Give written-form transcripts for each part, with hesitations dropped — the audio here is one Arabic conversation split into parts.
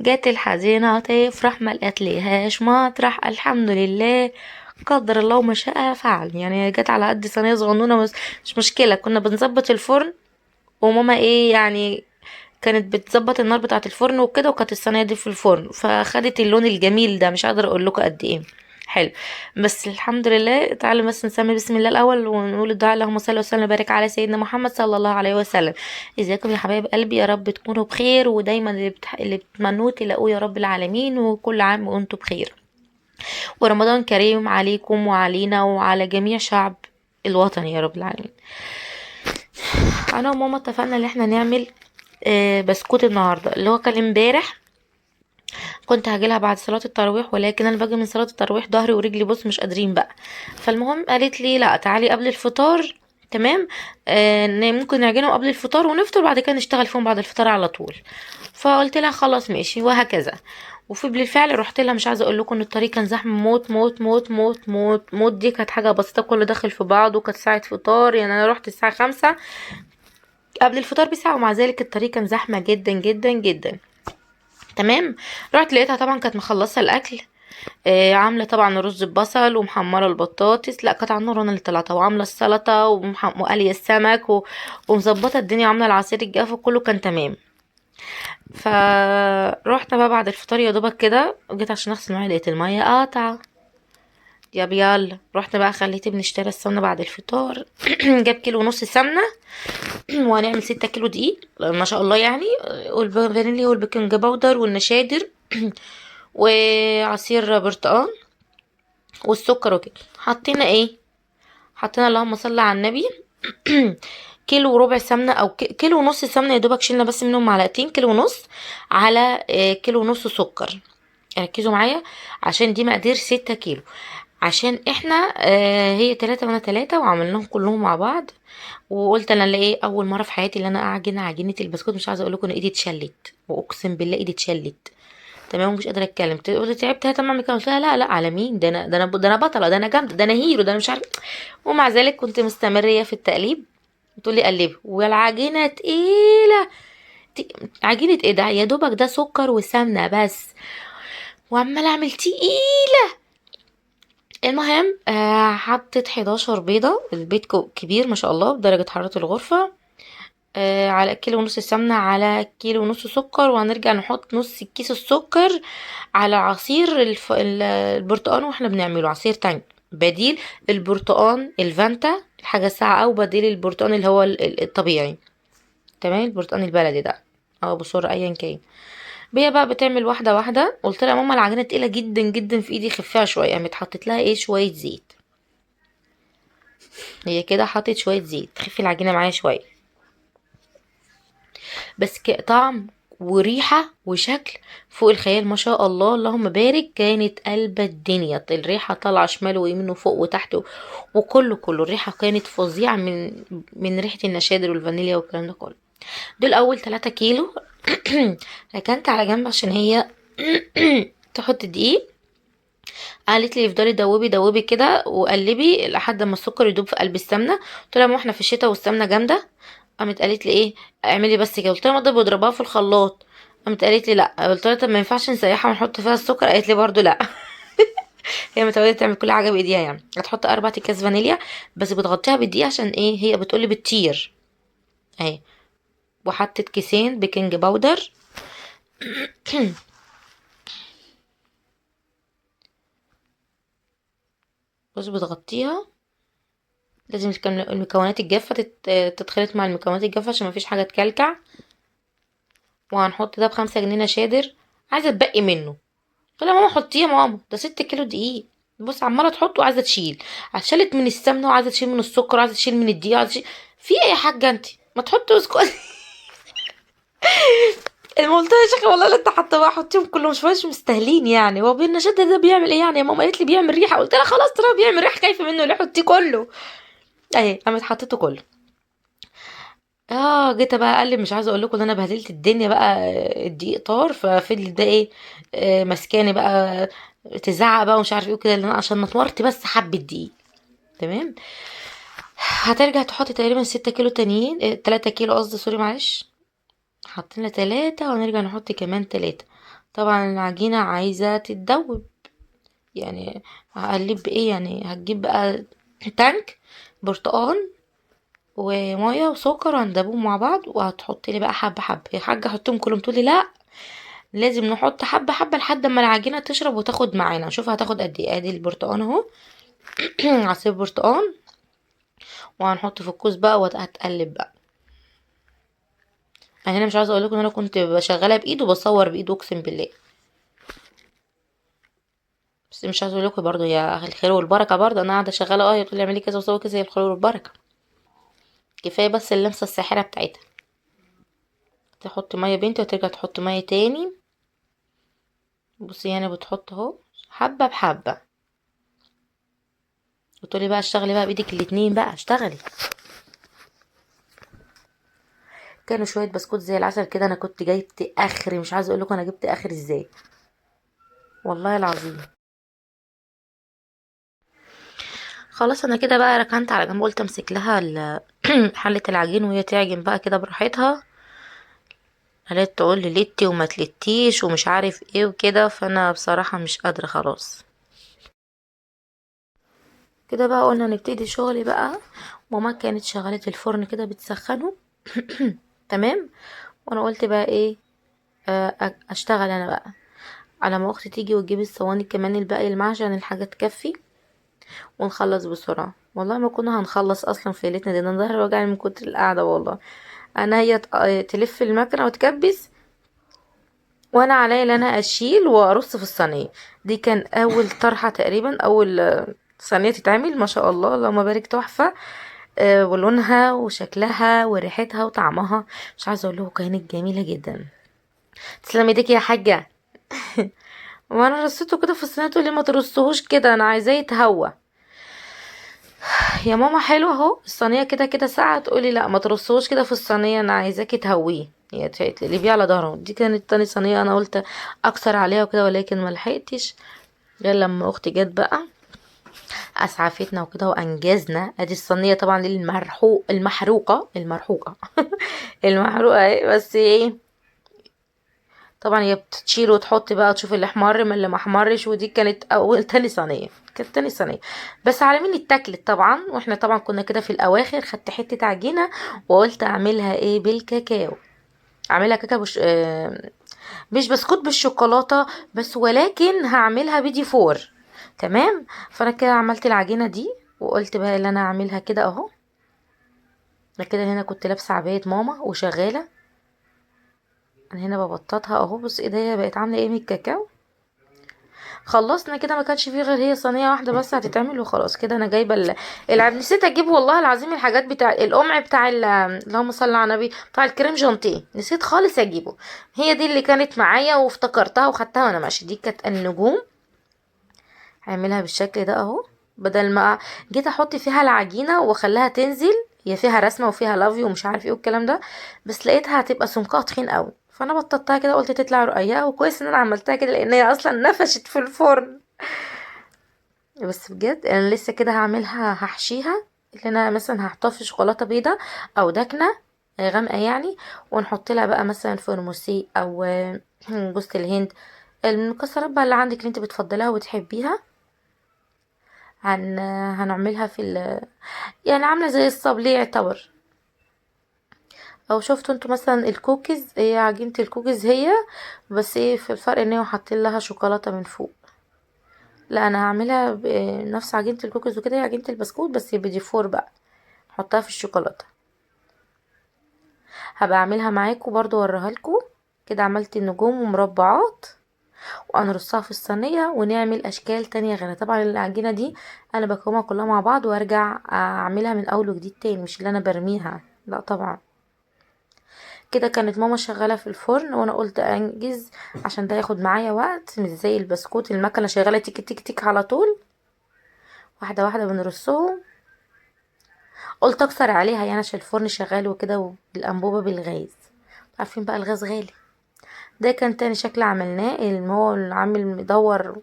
جات الحزينة تفرح ما لقتلهاش مطرح، الحمد لله قدر الله ما شاء فعل. يعني جت على قد صينية صغنونة بس مش مشكلة. كنا بنظبط الفرن وماما ايه يعني كانت بتظبط النار بتاعة الفرن وكده، وكانت الصينية دي في الفرن فخدت اللون الجميل ده، مش قادرة اقول لكم قد ايه حلو. بس الحمد لله. تعالوا بس نسمي بسم الله الاول ونقول الدعاء: اللهم صل وسلم وبارك على سيدنا محمد صلى الله عليه وسلم. ازيكم يا حبايب قلبي؟ يا رب تكونوا بخير، ودايما اللي بتمنوه تلاقوه يا رب العالمين، وكل عام وانتم بخير. ورمضان كريم عليكم وعلينا وعلى جميع شعب الوطن يا رب العالمين. انا وماما اتفقنا ان احنا نعمل بسكوت النهارده، اللي هو كان امبارح كنت هاجيلها بعد صلاة التراويح، ولكن انا باجي من صلاة التراويح ظهري ورجلي بص مش قادرين بقى. فالمهم قالت لي لا تعالي قبل الفطار. تمام. ممكن نعجنهم قبل الفطار ونفطر بعد كده نشتغل فيهم بعد الفطار على طول. فقلت لها خلاص ماشي، وهكذا. وفي بالفعل رحت لها. مش عايزه اقول لكم ان الطريق كان زحمه موت موت موت موت موت موت. دي كانت حاجه بسيطه كله داخل في بعض، وكانت ساعه فطار. يعني انا رحت الساعه 5 قبل الفطار بساعه، ومع ذلك الطريق كان زحمه جدا جدا جدا. تمام. رحت لقيتها طبعا كانت مخلصه الاكل. عامله طبعا رز ببصل ومحمره البطاطس. لا كانت على النار انا اللي طلعتها، وعامله السلطه وقلي السمك ومظبطه الدنيا، وعامله العصير الجاف، وكله كان تمام. فروحت بقى بعد الفطار يا دوبك كده، جيت عشان اغسل الميه لقيت الميه قاطعه. يلا رحت بقى خليت ابني اشترى السمنه بعد الفطار. جاب كيلو ونص سمنه. وهنعمل 6 كيلو دقيق ما شاء الله يعني. والفانيليا والبيكنج باودر والنشادر وعصير برتقال والسكر وكده. حطينا ايه؟ حطينا اللهم صل على النبي. كيلو وربع سمنه او كيلو ونص سمنه يا دوبك، شلنا بس منهم معلقتين. كيلو ونص على كيلو ونص سكر. ركزوا معايا عشان دي مقادير 6 كيلو. عشان احنا هي 3 وانا 3 وعملناهم كلهم مع بعض. وقلت انا اللي ايه اول مره في حياتي اللي انا اعجن عجينه البسكوت. مش عايزه اقول لكم ان ايدي اتشلت، واقسم بالله ايدي اتشلت. تمام. مش قادره اتكلم. تقول تعبت هات اعمل كده. قلت لها لا لا، على مين؟ ده انا بطله، ده انا جامده، ده انا هيرو، ده انا مش عارف. ومع ذلك كنت مستمريه في التقليب. تقول لي قلبي والعجينه تقيله. عجينه ايه ده؟ يا دوبك ده سكر وسمنه بس، وعماله اعمل تقيله. المهم حطيت 11 بيضه. البيض كبير ما شاء الله بدرجه حراره الغرفه. على كيلو ونص سمنة على كيلو ونص سكر. وهنرجع نحط نص كيس السكر على عصير البرتقال. واحنا بنعمله عصير تانج بديل البرتقال الفانتا الحاجة الساقعة، او بديل البرتقال اللي هو الطبيعي. تمام. البرتقال البلدي ده او بصورة ايا كان. هي بقى بتعمل واحدة واحدة. قلت لها ماما العجينة تقيلة جدا جدا في ايدي، خفيها شوية. قامت حطت لها ايه شوية زيت. هي كده حطت شوية زيت تخفي العجينة معايا شوية. بس طعم وريحة وشكل فوق الخيال ما شاء الله اللهم بارك. كانت قلبة الدنيا. الريحة طالعة شمال ويمين وفوق وتحت وكله الريحة كانت فظيعة من ريحة النشادر والفانيليا والكلام ده كله. دول أول 3 كيلو. ركنت على جنب عشان هي تحط دقيق. قالت لي افضلي دوبي دوبي كده وقلبي لحد ما السكر يدوب في قلب السمنه. قلت لها ما احنا في الشتاء والسمنه جامده. قامت قالت لي ايه اعملي بس كده. قلت لها ما ده بضربها في الخلاط. قامت قالت لي لا. قلت لها طب ما ينفعش نسيحها ونحط فيها السكر؟ قالت لي برضو لا. هي متعوده تعمل كل حاجه بايديها. يعني هتحط 4 اكياس فانيليا بس بتغطيها بالدقيق عشان ايه هي بتقولي بتطير اهي. وحطت كيسين بيكنج باودر. بص بتغطيها. لازم المكونات الجافة تتخلط مع المكونات الجافة عشان مفيش حاجة تكلكع. وهنحط ده ب5 جنيه نشادر. عايزة تبقي منه. قلت لها ماما حطيه يا ماما ده 6 كيلو دقيق. بص عمالة تحط وعايزة تشيل. شالت من السمنة وعايزة تشيل من السكر وعايزة تشيل من الدقيق وعايزة تشيل. في ايه يا حاجة انت ما تحطي اسكت. قلت لها يا شيخة والله لا انت حتى بقى حطيهم كلهم مش مستاهلين. يعني هو النشادر ده بيعمل ايه يعني؟ يا ماما قالت لي بيعمل ريحة. قلت لها خلاص ترى بيعمل ريحة خايفة منه ليه حطيه كله. اهي قامت حطيته كله. جيت بقى اقلب. مش عايزه اقول لكم ان انا بهدلت الدنيا بقى. الدقيق طار ففضل ده ايه ماسكاني بقى. تزعق بقى ومش عارف ايه وكده. لان انا عشان نطورت بس حبه دقيق. تمام. هترجع تحط تقريبا 6 كيلو تانيين 3 كيلو قصدي سوري معلش. حطينا 3 وهنرجع نحط كمان 3. طبعا العجينة عايزة تتدوب، يعني هقلب بايه؟ يعني هتجيب بقى تانك برتقال وميه وسكر وهندبهم مع بعض، وهتحط لي بقى حبه حبه. يا حاجه احطهم كلهم؟ تقولي لا، لازم نحط حبه حبه لحد ما العجينه تشرب وتاخد معانا. شوف هتاخد قد ايه. ادي البرتقال اهو عصير برتقال، وهنحط في الكوز بقى وهتقلب بقى. انا هنا مش عاوزه اقول لكم ان انا كنت بشغلها بايد وبصور بايد، اقسم بالله. بس مش عاوزه اقول لكم برضه هي الخير والبركه، برضه انا قاعده شغاله هي بتقول لي اعملي كذا وسوي كذا، هي الخير والبركه. كفايه بس اللمسه الساحره بتاعتها. تحط ميه بنتي وترجع تحط ميه تاني. بصي يعني بتحط اهو حبه بحبه، وتقولي بقى اشتغلي بقى بايدك الاتنين بقى، اشتغلي. كانوا شويه بسكوت زي العسل كده. انا كنت جايبت اخري، مش عايزه اقول لكم انا جبت اخري ازاي، والله العظيم. خلاص انا كده بقى ركنت على جنب، قلت امسك لها حله العجين وهي تعجن بقى كده براحتها. قالت تقول لي لتي وما تلتيش ومش عارف ايه وكده، فانا بصراحه مش قادره خلاص. كده بقى قلنا نبتدي شغلي بقى. ماما كانت شغاله الفرن كده بتسخنه تمام. وانا قلت بقى ايه، اشتغل انا بقى على ما اختي تيجي وتجيب الصواني كمان الباقي المعجن عشان الحاجه تكفي، ونخلص بسرعه. والله ما كنا هنخلص اصلا في ليلتنا دي، انا ظهري وجعني من كتر القعده والله. انا هي تلف المكنه وتكبس، وانا عليا ان انا اشيل وارص في الصينيه. دي كان اول طرحه تقريبا، اول صينيه تتعمل. ما شاء الله اللهم بارك، تحفه. ولونها وشكلها وريحتها وطعمها مش عايزه اقول لكم كانت جميله جدا. تسلمي ايدك يا حاجه. وانا رصيته كده في الصينيه، تقولي ما ترصهوش كده انا عايزاه يتهوى. يا ماما حلو اهو الصينيه كده كده ساعه، تقولي لا ما ترصهوش كده في الصينيه انا عايزاكي تهويه. هي اللي بيه على ظهره. دي كانت تاني صينيه انا قلت اكسر عليها وكده، ولكن ما لحقتش غير لما اختي جت بقى اسعفتنا وكده وانجزنا. ادي الصينيه طبعا دي المحروقه المحروقه اهي. بس ايه، طبعا هي بتشيل وتحط بقى تشوف اللي احمر من اللي ما احمرش. ودي كانت اول تاني صينيه، كانت تاني صينيه. بس على مين اتاكلت طبعا، واحنا طبعا كنا كده في الاواخر. خدت حته عجينه وقلت اعملها ايه بالكاكاو. اعملها كاكاو مش بسكوت بالشوكولاته بس، ولكن هعملها بدي فور. تمام. فانا كده عملت العجينه دي، وقلت بقى اللي انا اعملها كده اهو. انا كده هنا كنت لابسه عبايه ماما وشغاله. انا هنا ببططها اهو. بص ايديا بقت عامله ايه من الكاكاو. خلصنا كده، ما كانش فيه غير هي صينيه واحده بس هتتعمل وخلاص. كده انا جايبه العب. نسيت اجيب والله العظيم الحاجات بتاع القمع بتاع اللهم صل على النبي، بتاع الكريم جانتيه. نسيت خالص اجيبه. هي دي اللي كانت معايا وافتكرتها وخدتها وانا ماشيه. دي كانت النجوم. هعملها بالشكل ده اهو. بدل ما جيت احط فيها العجينه واخليها تنزل، هي فيها رسمه وفيها لافي ومش عارف ايه والكلام ده، بس لقيتها هتبقى سمكها تخين قوي. فانا بططتها كده، قلت تطلع رقيقه. وكويس ان انا عملتها كده لان هي اصلا نفشت في الفرن. بس بجد انا لسه كده هعملها، هحشيها. اللي انا مثلا هحطها في شوكولاته بيضه او داكنه غامقه يعني، ونحط لها بقى مثلا فورموسي او جوز الهند، المكسرات بقى اللي عندك اللي انت بتفضلها وتحبيها. هن... هنعملها يعني عامله زي الصابليه يعتبر. او شفتوا انتوا مثلا الكوكيز، هي عجينه الكوكيز هي، بس ايه في الفرق ان هو حاطين لها شوكولاته من فوق. لا انا هعملها بنفس عجينه الكوكيز وكده، هي عجينه البسكوت بس بدي فور بقى، احطها في الشوكولاته. هبقى اعملها معاكم برضو اوريها لكم. كده عملت النجوم ومربعات، وهنرصها في الصينيه ونعمل اشكال تانية غيرها. طبعا العجينه دي انا بكومها كلها مع بعض وارجع اعملها من اول وجديد تاني، مش اللي انا برميها لا طبعا. كده كانت ماما شغاله في الفرن وانا قلت انجز عشان ده ياخد معايا وقت، مش زي البسكوت المكنه شغاله تيك تيك تيك على طول. واحده واحده بنرصهم. قلت اكسر عليها يعني عشان الفرن شغال وكده، والانبوبه بالغاز. عارفين بقى الغاز غالي. ده كان تاني شكل عملناه، اللي هو عامل مدور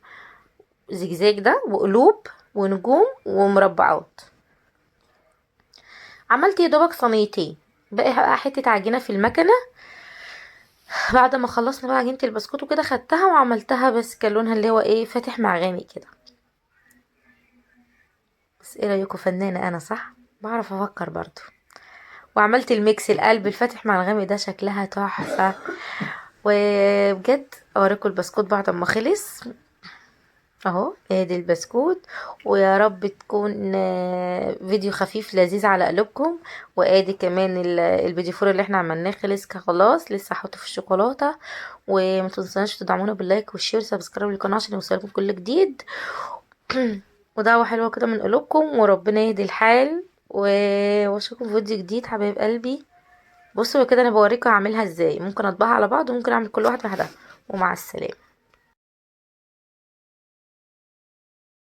زجزاج ده وقلوب ونجوم ومربعات. عملت يا دوبك صينيتين. بقى حته عجينه في المكنه. بعد ما خلصنا بقى عجينة البسكوت وكده خدتها وعملتها، بس كان لونها اللي هو ايه فاتح مع غامق كده. بس ايه رايكم؟ فنانة انا صح، بعرف افكر برضو. وعملت الميكس القلب الفاتح مع الغامق ده، شكلها تحفة. وبجد اوريكم البسكوت بعد ما خلص اهو. ادي البسكوت. ويا رب تكون فيديو خفيف لذيذ على قلوبكم. وادي كمان الفيديو فور اللي احنا عملناه خلص خلاص، لسه هحطه في الشوكولاته. وما تنسوناش تدعمونا باللايك والشير وسبسكرايب للقناه عشان يوصلكم كل جديد. ودعوه حلوه كده من قلوبكم، وربنا يهدي الحال. واشوفكم في فيديو جديد حبايب قلبي. بصوا كده انا بوريكم هعملها ازاي، ممكن اطبعها على بعض وممكن اعمل كل واحده لوحدها. ومع السلامه.